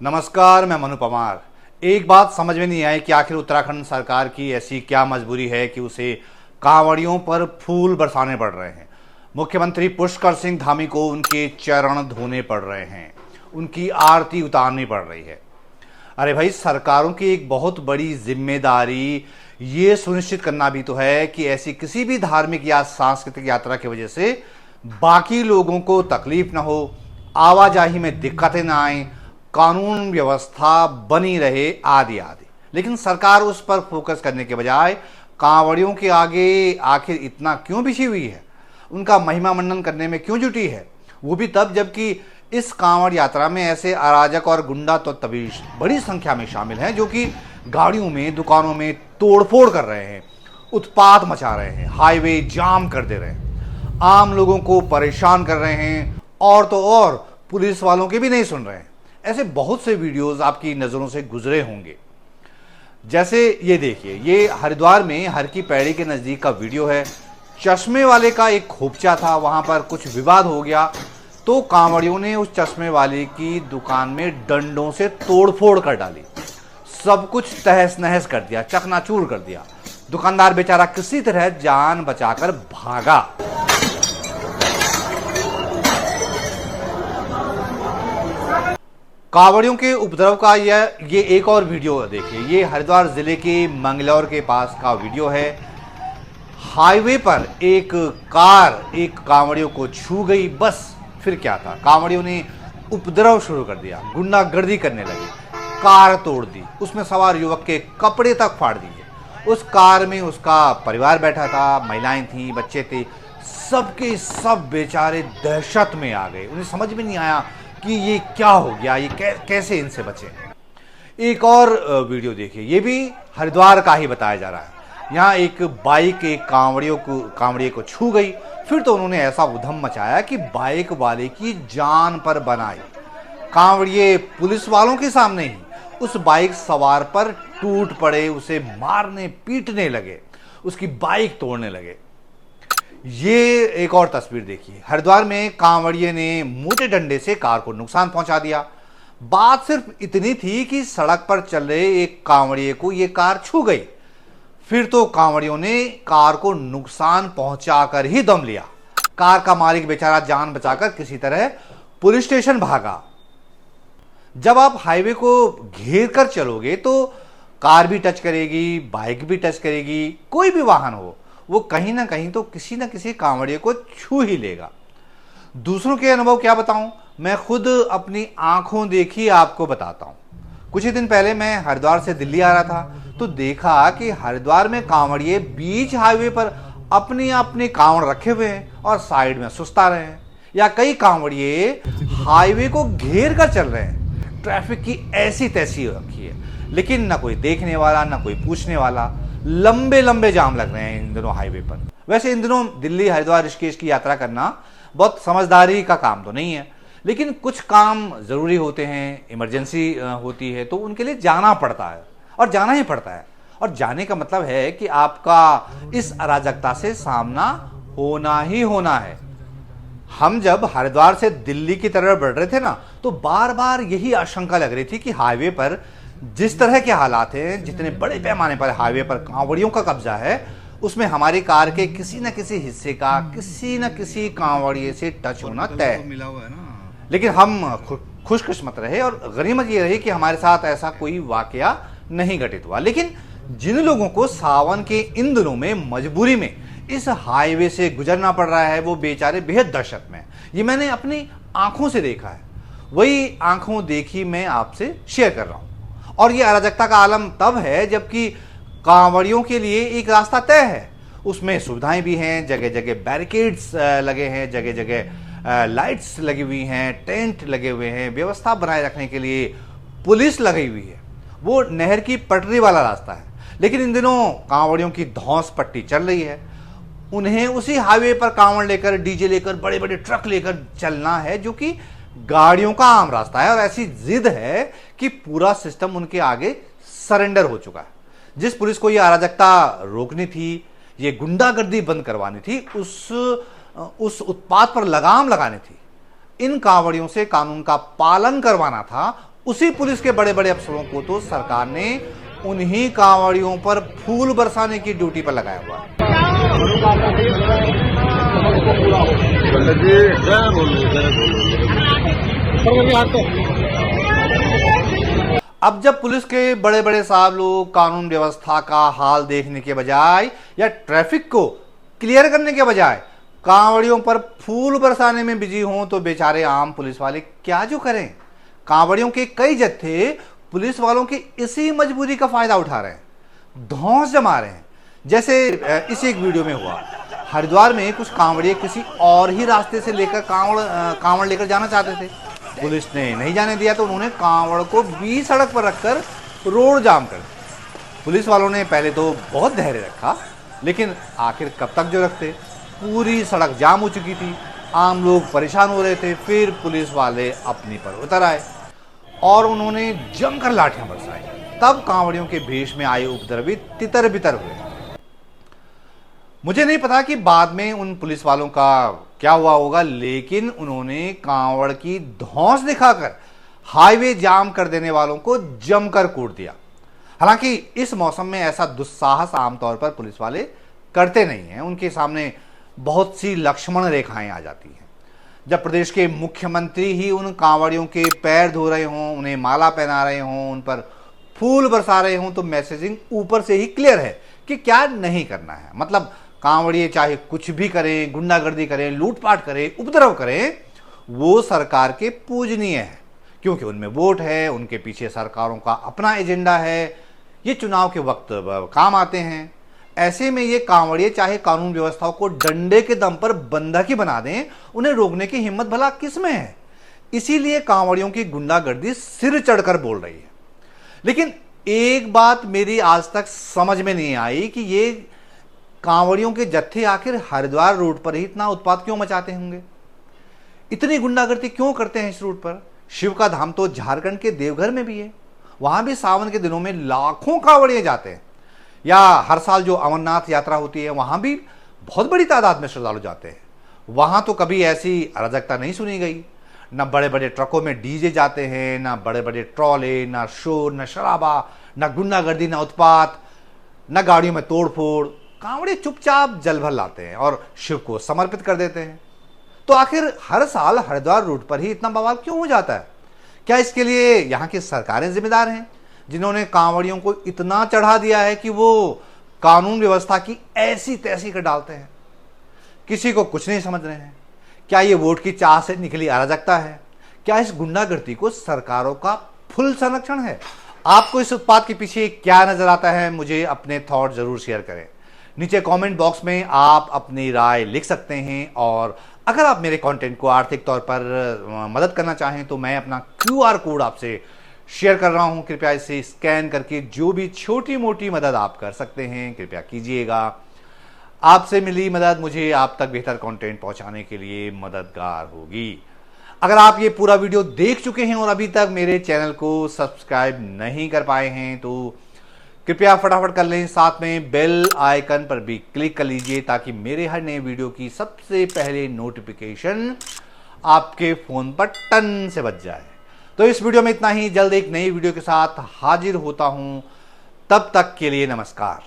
नमस्कार, मैं मनु पवार। एक बात समझ में नहीं आई कि आखिर उत्तराखंड सरकार की ऐसी क्या मजबूरी है कि उसे कांवड़ियों पर फूल बरसाने पड़ रहे हैं। मुख्यमंत्री पुष्कर सिंह धामी को उनके चरण धोने पड़ रहे हैं, उनकी आरती उतारनी पड़ रही है। अरे भाई, सरकारों की एक बहुत बड़ी जिम्मेदारी ये सुनिश्चित करना भी तो है कि ऐसी किसी भी धार्मिक या सांस्कृतिक यात्रा की वजह से बाकी लोगों को तकलीफ ना हो, आवाजाही में दिक्कतें ना आए, कानून व्यवस्था बनी रहे, आदि आदि। लेकिन सरकार उस पर फोकस करने के बजाय कांवड़ियों के आगे आखिर इतना क्यों बिछी हुई है, उनका महिमा मंडन करने में क्यों जुटी है, वो भी तब जबकि इस कांवड़ यात्रा में ऐसे अराजक और गुंडा तो तभी बड़ी संख्या में शामिल हैं जो कि गाड़ियों में, दुकानों में तोड़फोड़ कर रहे हैं, उत्पात मचा रहे हैं, हाईवे जाम कर दे रहे हैं, आम लोगों को परेशान कर रहे हैं, और तो और पुलिस वालों के भी नहीं सुन रहे हैं। ऐसे बहुत से वीडियोस आपकी नज़रों से गुजरे होंगे। जैसे ये देखिए, ये हरिद्वार में हर की पैड़ी के नज़दीक का वीडियो है। चश्मे वाले का एक खोपचा था, वहाँ पर कुछ विवाद हो गया तो कांवड़ियों ने उस चश्मे वाले की दुकान में डंडों से तोड़फोड़ कर डाली, सब कुछ तहस नहस कर दिया, चकनाचूर कर दिया। दुकानदार बेचारा किसी तरह जान बचाकर भागा। कांवड़ियों के उपद्रव का ये एक और वीडियो देखिए। ये हरिद्वार जिले के मंगलौर के पास का वीडियो है। हाईवे पर एक कार एक कांवड़ियों को छू गई, बस फिर क्या था, कांवड़ियों ने उपद्रव शुरू कर दिया, गुंडागर्दी करने लगे, कार तोड़ दी, उसमें सवार युवक के कपड़े तक फाड़ दिए। उस कार में उसका परिवार बैठा था, महिलाएं थी, बच्चे थे, सबके सब बेचारे दहशत में आ गए। उन्हें समझ में नहीं आया कि ये क्या हो गया, ये कैसे इनसे बचे। एक और वीडियो देखिए, ये भी हरिद्वार का ही बताया जा रहा है। यहाँ एक बाइक एक कांवड़िए को छू गई, फिर तो उन्होंने ऐसा उधम मचाया कि बाइक वाले की जान पर बनाई। कांवड़िए पुलिस वालों के सामने ही उस बाइक सवार पर टूट पड़े, उसे मारने पीटने लगे, उसकी बाइक तोड़ने लगे। ये एक और तस्वीर देखिए, हरिद्वार में कांवड़िए ने मोटे डंडे से कार को नुकसान पहुंचा दिया। बात सिर्फ इतनी थी कि सड़क पर चल रहे एक कांवड़िए को ये कार छू गई, फिर तो कांवड़ियों ने कार को नुकसान पहुंचाकर ही दम लिया। कार का मालिक बेचारा जान बचाकर किसी तरह पुलिस स्टेशन भागा। जब आप हाईवे को घेर कर चलोगे तो कार भी टच करेगी, बाइक भी टच करेगी, कोई भी वाहन हो वो कहीं ना कहीं तो किसी न किसी कांवड़िए को छू ही लेगा। दूसरों के अनुभव क्या बताऊं, मैं खुद अपनी आंखों देखी आपको बताता हूं। कुछ ही दिन पहले मैं हरिद्वार से दिल्ली आ रहा था तो देखा कि हरिद्वार में कांवड़िए बीच हाईवे पर अपनी अपनी कांवड़ रखे हुए हैं और साइड में सुस्ता रहे हैं, या कई कांवड़िए हाईवे को घेर कर चल रहे हैं। ट्रैफिक की ऐसी तैसी रखी है, लेकिन ना कोई देखने वाला, ना कोई पूछने वाला। लंबे लंबे जाम लग रहे हैं इन दिनों हाईवे पर। वैसे इन दिनों दिल्ली हरिद्वार ऋषिकेश की यात्रा करना बहुत समझदारी का काम तो नहीं है, लेकिन कुछ काम जरूरी होते हैं, इमरजेंसी होती है तो उनके लिए जाना पड़ता है, और जाना ही पड़ता है। और जाने का मतलब है कि आपका इस अराजकता से सामना होना ही होना है। हम जब हरिद्वार से दिल्ली की तरफ बढ़ रहे थे ना, तो बार बार यही आशंका लग रही थी कि हाईवे पर जिस तरह के हालात हैं, जितने बड़े पैमाने पर हाईवे पर कांवड़ियों का कब्जा है, उसमें हमारी कार के किसी न किसी हिस्से का किसी न किसी कांवड़िए से टच होना तय मिला हुआ है ना। लेकिन हम खुशकिस्मत रहे और गनीमत ये रही कि हमारे साथ ऐसा कोई वाकया नहीं घटित हुआ। लेकिन जिन लोगों को सावन के इन दिनों में मजबूरी में इस हाईवे से गुजरना पड़ रहा है, वो बेचारे बेहद दहशत में। ये मैंने अपनी आंखों से देखा है, वही आंखों देखी मैं आपसे शेयर कर रहा हूं। और ये अराजकता का आलम तब है जबकि कांवड़ियों के लिए एक रास्ता तय है, उसमें सुविधाएं भी हैं, जगह जगह बैरिकेड्स लगे हैं, जगह जगह लाइट्स लगी हुई हैं, टेंट लगे हुए हैं, व्यवस्था बनाए रखने के लिए पुलिस लगी हुई है। वो नहर की पटरी वाला रास्ता है, लेकिन इन दिनों कांवड़ियों की धौंस पट्टी चल रही है। उन्हें उसी हाईवे पर कांवड़ लेकर, डीजे लेकर, बड़े बड़े ट्रक लेकर चलना है, जो कि गाड़ियों का आम रास्ता है। और ऐसी जिद है कि पूरा सिस्टम उनके आगे सरेंडर हो चुका है। जिस पुलिस को यह अराजकता रोकनी थी, ये गुंडागर्दी बंद करवानी थी, उस उत्पात पर लगाम लगानी थी, इन कांवड़ियों से कानून का पालन करवाना था, उसी पुलिस के बड़े बड़े अफसरों को तो सरकार ने उन्हीं कांवड़ियों पर फूल बरसाने की ड्यूटी पर लगाया हुआ है। अब जब पुलिस के बड़े बड़े साहब लोग कानून व्यवस्था का हाल देखने के बजाय या ट्रैफिक को क्लियर करने के बजाय कांवड़ियों पर फूल बरसाने में बिजी हों तो बेचारे आम पुलिस वाले क्या जो करें। कांवड़ियों के कई जत्थे पुलिस वालों की इसी मजबूरी का फायदा उठा रहे हैं, धौंस जमा रहे हैं। जैसे इस एक वीडियो में हुआ, हरिद्वार में कुछ कांवड़िए किसी और ही रास्ते से लेकर कांवड़ लेकर जाना चाहते थे। पुलिस ने नहीं जाने दिया तो उन्होंने कांवड़ को बीच सड़क पर रखकर रोड जाम कर दिया। पुलिस वालों ने पहले तो बहुत धैर्य रखा, लेकिन आखिर कब तक जो रखते। पूरी सड़क जाम हो चुकी थी, आम लोग परेशान हो रहे थे। फिर पुलिस वाले अपनी पर उतर आए और उन्होंने जमकर लाठियां बरसाई। तब कांवड़ियों के भेष में आए उपद्रवी तितर बितर हुए। मुझे नहीं पता कि बाद में उन पुलिस वालों का क्या हुआ होगा, लेकिन उन्होंने कांवड़ की धौंस दिखाकर हाईवे जाम कर देने वालों को जमकर कूट दिया। हालांकि इस मौसम में ऐसा दुस्साहस आमतौर पर पुलिस वाले करते नहीं हैं। उनके सामने बहुत सी लक्ष्मण रेखाएं आ जाती हैं। जब प्रदेश के मुख्यमंत्री ही उन कांवड़ियों के पैर धो रहे हों, उन्हें माला पहना रहे हों, उन पर फूल बरसा रहे हों, तो मैसेजिंग ऊपर से ही क्लियर है कि क्या नहीं करना है। मतलब कांवड़िए चाहे कुछ भी करें, गुंडागर्दी करें, लूटपाट करें, उपद्रव करें, वो सरकार के पूजनीय है, क्योंकि उनमें वोट है, उनके पीछे सरकारों का अपना एजेंडा है, ये चुनाव के वक्त काम आते हैं। ऐसे में ये कांवड़िए चाहे कानून व्यवस्था को डंडे के दम पर बंधक ही बना दें, उन्हें रोकने की हिम्मत भला किसमें है। इसीलिए कांवड़ियों की गुंडागर्दी सिर चढ़कर बोल रही है। लेकिन एक बात मेरी आज तक समझ में नहीं आई कि ये कांवड़ियों के जत्थे आखिर हरिद्वार रोड पर ही इतना उत्पात क्यों मचाते होंगे, इतनी गुंडागर्दी क्यों करते हैं इस रूट पर। शिव का धाम तो झारखंड के देवघर में भी है, वहां भी सावन के दिनों में लाखों कांवड़िए जाते हैं। या हर साल जो अमरनाथ यात्रा होती है, वहां भी बहुत बड़ी तादाद में श्रद्धालु जाते हैं। वहां तो कभी ऐसी अराजकता नहीं सुनी गई। न बड़े बड़े ट्रकों में डीजे जाते हैं, न बड़े बड़े ट्रॉले, न शोर, न शराबा, न गुंडागर्दी, न उत्पात, न गाड़ियों में तोड़फोड़। कांवड़े चुपचाप जल भर लाते हैं और शिव को समर्पित कर देते हैं। तो आखिर हर साल हरिद्वार रूट पर ही इतना बवाल क्यों हो जाता है? क्या इसके लिए यहाँ की सरकारें जिम्मेदार हैं, जिन्होंने कांवड़ियों को इतना चढ़ा दिया है कि वो कानून व्यवस्था की ऐसी तैसी कर डालते हैं? किसी को कुछ नहीं समझ रहे हैं। क्या ये वोट की चाह से निकली अराजकता है? क्या इस गुंडागर्दी को सरकारों का फुल संरक्षण है? आपको इस उत्पात के पीछे क्या नजर आता है? मुझे अपने थॉट जरूर शेयर करें। नीचे कमेंट बॉक्स में आप अपनी राय लिख सकते हैं। और अगर आप मेरे कंटेंट को आर्थिक तौर पर मदद करना चाहें तो मैं अपना QR कोड आपसे शेयर कर रहा हूं। कृपया इसे स्कैन करके जो भी छोटी मोटी मदद आप कर सकते हैं कृपया कीजिएगा। आपसे मिली मदद मुझे आप तक बेहतर कंटेंट पहुंचाने के लिए मददगार होगी। अगर आप ये पूरा वीडियो देख चुके हैं और अभी तक मेरे चैनल को सब्सक्राइब नहीं कर पाए हैं तो कृपया फटाफट कर लें। साथ में बेल आइकन पर भी क्लिक कर लीजिए ताकि मेरे हर नए वीडियो की सबसे पहले नोटिफिकेशन आपके फोन पर टन से बज जाए। तो इस वीडियो में इतना ही। जल्द एक नई वीडियो के साथ हाजिर होता हूं। तब तक के लिए नमस्कार।